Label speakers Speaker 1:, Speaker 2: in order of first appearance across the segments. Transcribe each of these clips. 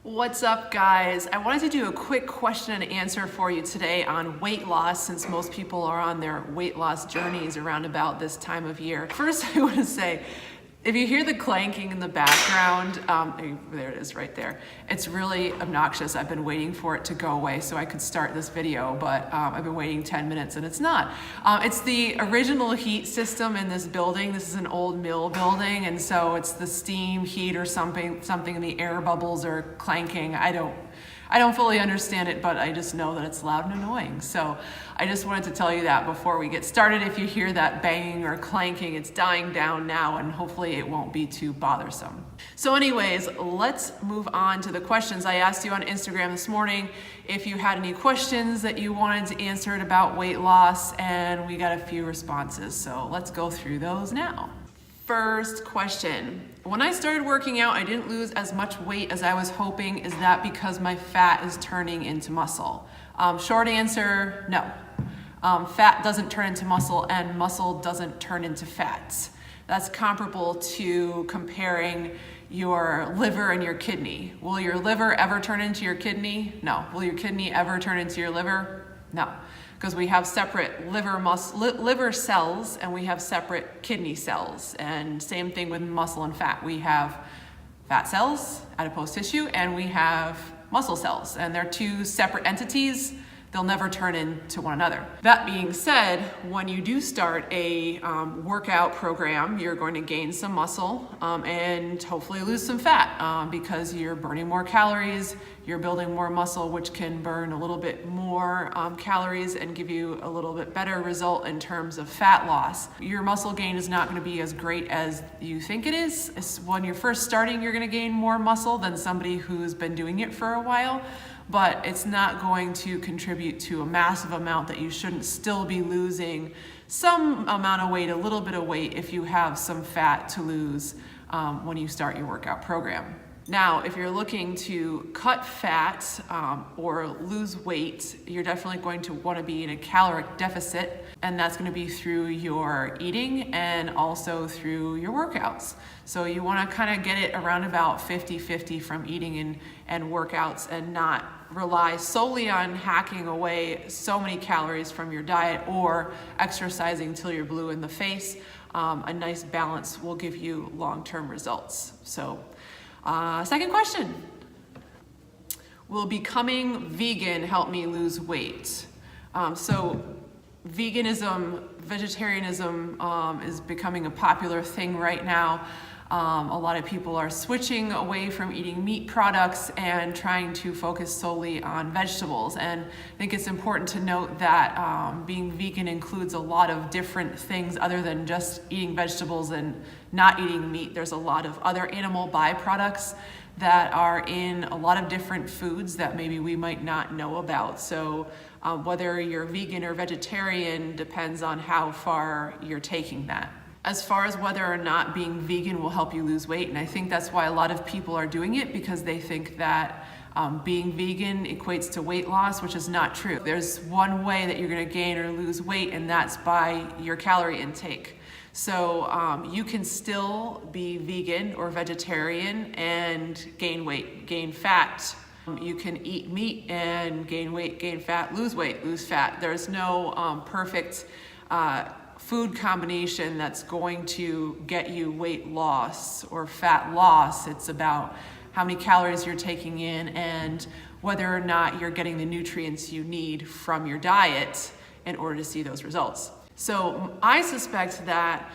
Speaker 1: What's up, guys? I wanted to do a quick question and answer for you today on weight loss, since most people are on their weight loss journeys around about this time of year. First, I want to say, if you hear the clanking in the background, there it is right there. It's really obnoxious. I've been waiting for it to go away so I could start this video, but I've been waiting 10 minutes and it's not. It's the original heat system in this building. This is an old mill building, and so it's the steam, heat, or something, and the air bubbles are clanking. I don't fully understand it, but I just know that it's loud and annoying. So I just wanted to tell you that before we get started. If you hear that banging or clanking, it's dying down now, and hopefully it won't be too bothersome. So anyways, let's move on to the questions. I asked you on Instagram this morning if you had any questions that you wanted answered about weight loss, and we got a few responses. So let's go through those now. First question. When I started working out, I didn't lose as much weight as I was hoping. Is that because my fat is turning into muscle? Short answer, no. Fat doesn't turn into muscle, and muscle doesn't turn into fats. That's comparable to comparing your liver and your kidney. Will your liver ever turn into your kidney? No. Will your kidney ever turn into your liver? No. Because we have separate liver cells and we have separate kidney cells. And same thing with muscle and fat. We have fat cells, adipose tissue, and we have muscle cells. And they're two separate entities. They'll never turn into one another. That being said, when you do start a workout program, you're going to gain some muscle and hopefully lose some fat because you're burning more calories, you're building more muscle, which can burn a little bit more calories and give you a little bit better result in terms of fat loss. Your muscle gain is not going to be as great as you think it is. When you're first starting, you're going to gain more muscle than somebody who's been doing it for a while, but it's not going to contribute to a massive amount that you shouldn't still be losing some amount of weight, a little bit of weight, if you have some fat to lose when you start your workout program. Now, if you're looking to cut fat or lose weight, you're definitely going to want to be in a caloric deficit, and that's going to be through your eating and also through your workouts. So you want to kind of get it around about 50-50 from eating and workouts, and not rely solely on hacking away so many calories from your diet or exercising till you're blue in the face. A nice balance will give you long-term results. So. Second question, will becoming vegan help me lose weight? So veganism, vegetarianism is becoming a popular thing right now. A lot of people are switching away from eating meat products and trying to focus solely on vegetables. And I think it's important to note that being vegan includes a lot of different things other than just eating vegetables and not eating meat. There's a lot of other animal byproducts that are in a lot of different foods that maybe we might not know about. So whether you're vegan or vegetarian depends on how far you're taking that. As far as whether or not being vegan will help you lose weight, and I think that's why a lot of people are doing it, because they think that being vegan equates to weight loss, which is not true. There's one way that you're going to gain or lose weight, and that's by your calorie intake. So you can still be vegan or vegetarian and gain weight, gain fat. You can eat meat and gain weight, gain fat, lose weight, lose fat. There's no perfect food combination that's going to get you weight loss or fat loss. It's about how many calories you're taking in and whether or not you're getting the nutrients you need from your diet in order to see those results. So I suspect that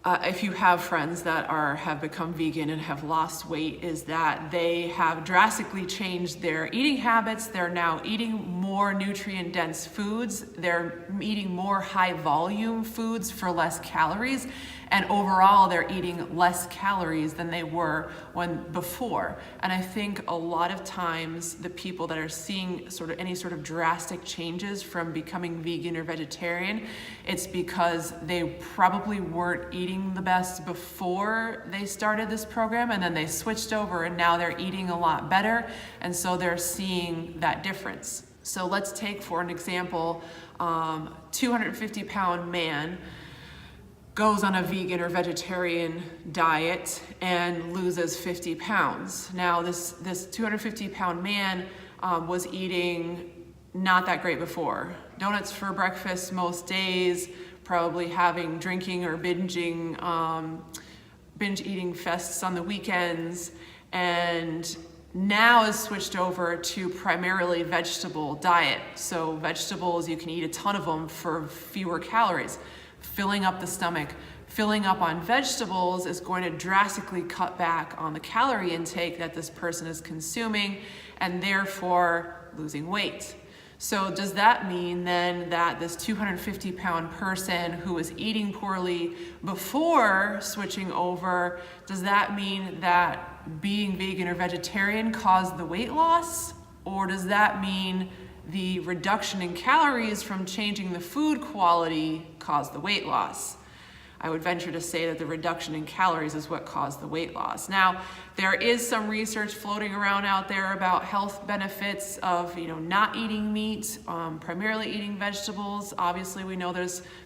Speaker 1: if you have friends that have become vegan and have lost weight, is that they have drastically changed their eating habits. They're now eating more nutrient-dense foods. They're eating more high-volume foods for less calories. And overall, they're eating less calories than they were before. And I think a lot of times the people that are seeing any sort of drastic changes from becoming vegan or vegetarian, it's because they probably weren't eating the best before they started this program, and then they switched over and now they're eating a lot better. And so they're seeing that difference. So let's take, for an example, 250-pound man goes on a vegan or vegetarian diet and loses 50 pounds. Now this 250-pound man was eating not that great before. Donuts for breakfast most days, probably having drinking or binge eating fests on the weekends, and now is switched over to primarily vegetable diet. So vegetables, you can eat a ton of them for fewer calories. Filling up the stomach, filling up on vegetables is going to drastically cut back on the calorie intake that this person is consuming, and therefore losing weight. So does that mean then that this 250-pound person who was eating poorly before switching over, does that mean that being vegan or vegetarian caused the weight loss? Or does that mean the reduction in calories from changing the food quality caused the weight loss? I would venture to say that the reduction in calories is what caused the weight loss. Now, there is some research floating around out there about health benefits of not eating meat, primarily eating vegetables. Obviously, we know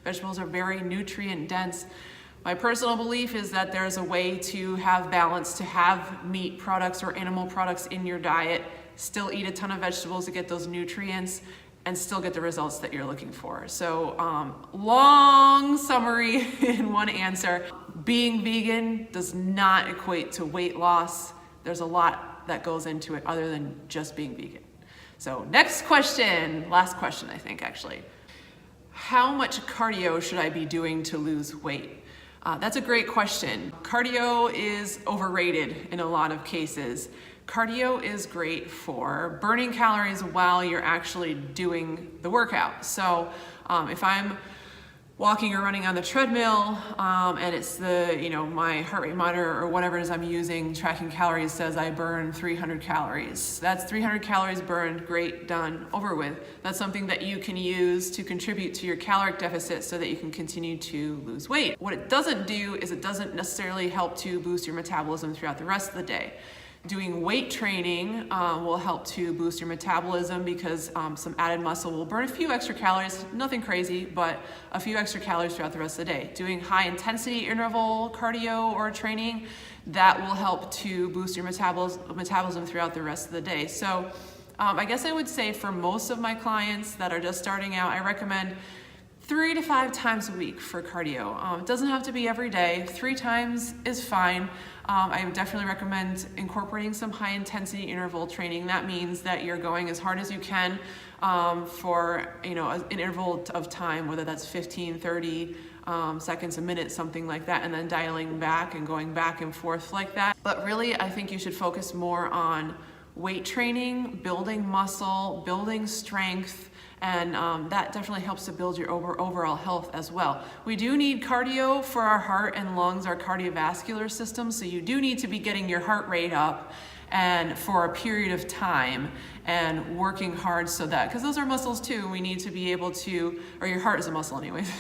Speaker 1: vegetables are very nutrient dense. My personal belief is that there's a way to have balance, to have meat products or animal products in your diet, still eat a ton of vegetables to get those nutrients, and still get the results that you're looking for. So long summary in one answer. Being vegan does not equate to weight loss. There's a lot that goes into it other than just being vegan. So next question, last question I think actually. How much cardio should I be doing to lose weight? That's a great question. Cardio is overrated in a lot of cases. Cardio is great for burning calories while you're actually doing the workout. So if I'm walking or running on the treadmill and it's my heart rate monitor or whatever it is I'm using, tracking calories, says I burn 300 calories. That's 300 calories burned, great, done, over with. That's something that you can use to contribute to your caloric deficit so that you can continue to lose weight. What it doesn't do is it doesn't necessarily help to boost your metabolism throughout the rest of the day. Doing weight training will help to boost your metabolism because some added muscle will burn a few extra calories, nothing crazy, but a few extra calories throughout the rest of the day. Doing high intensity interval cardio or training, that will help to boost your metabolism throughout the rest of the day. So I guess I would say for most of my clients that are just starting out, I recommend 3 to 5 times a week for cardio. It doesn't have to be every day. 3 times is fine. I would definitely recommend incorporating some high intensity interval training. That means that you're going as hard as you can for an interval of time, whether that's 15, 30 seconds, a minute, something like that, and then dialing back and going back and forth like that. But really, I think you should focus more on weight training, building muscle, building strength, and that definitely helps to build your overall health as well. We do need cardio for our heart and lungs, our cardiovascular system, so you do need to be getting your heart rate up and for a period of time and working hard so that, because those are muscles too, we need to be able to, or your heart is a muscle anyways,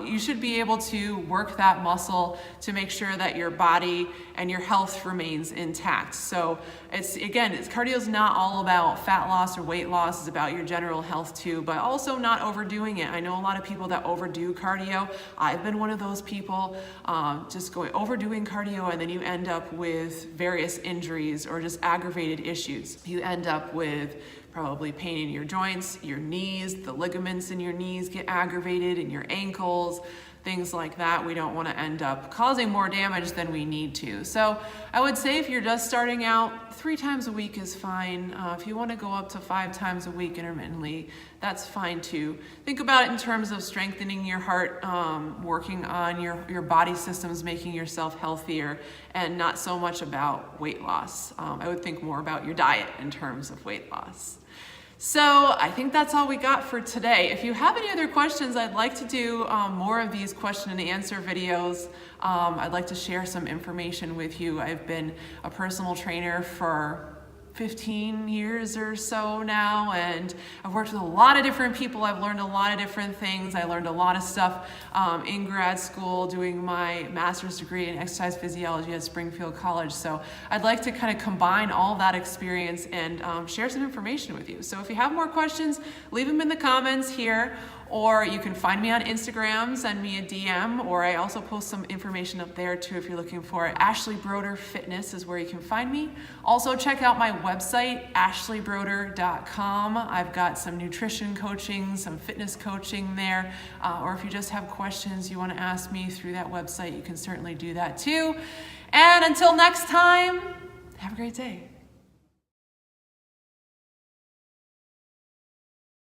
Speaker 1: you should be able to work that muscle to make sure that your body and your health remains intact. So cardio is not all about fat loss or weight loss, it's about your general health too, but also not overdoing it. I know a lot of people that overdo cardio. I've been one of those people, just overdoing cardio, and then you end up with various injuries or just aggravated issues. You end up with probably pain in your joints, your knees, the ligaments in your knees get aggravated, in your ankles, things like that. We don't want to end up causing more damage than we need to. So I would say if you're just starting out, 3 times a week is fine. If you want to go up to 5 times a week intermittently, that's fine too. Think about it in terms of strengthening your heart, working on your body systems, making yourself healthier, and not so much about weight loss. I would think more about your diet in terms of weight loss. So I think that's all we got for today. If you have any other questions, I'd like to do more of these question and answer videos. I'd like to share some information with you. I've been a personal trainer for 15 years or so now, and I've worked with a lot of different people. I've learned a lot of different things. I learned a lot of stuff in grad school doing my master's degree in exercise physiology at Springfield College. So I'd like to kind of combine all that experience and share some information with you. So if you have more questions, leave them in the comments here, or you can find me on Instagram, send me a DM, or I also post some information up there too if you're looking for it. Ashley Brodeur Fitness is where you can find me. Also check out my website, ashleybrodeur.com. I've got some nutrition coaching, some fitness coaching there, or if you just have questions you want to ask me through that website, you can certainly do that too. And until next time, have a great day.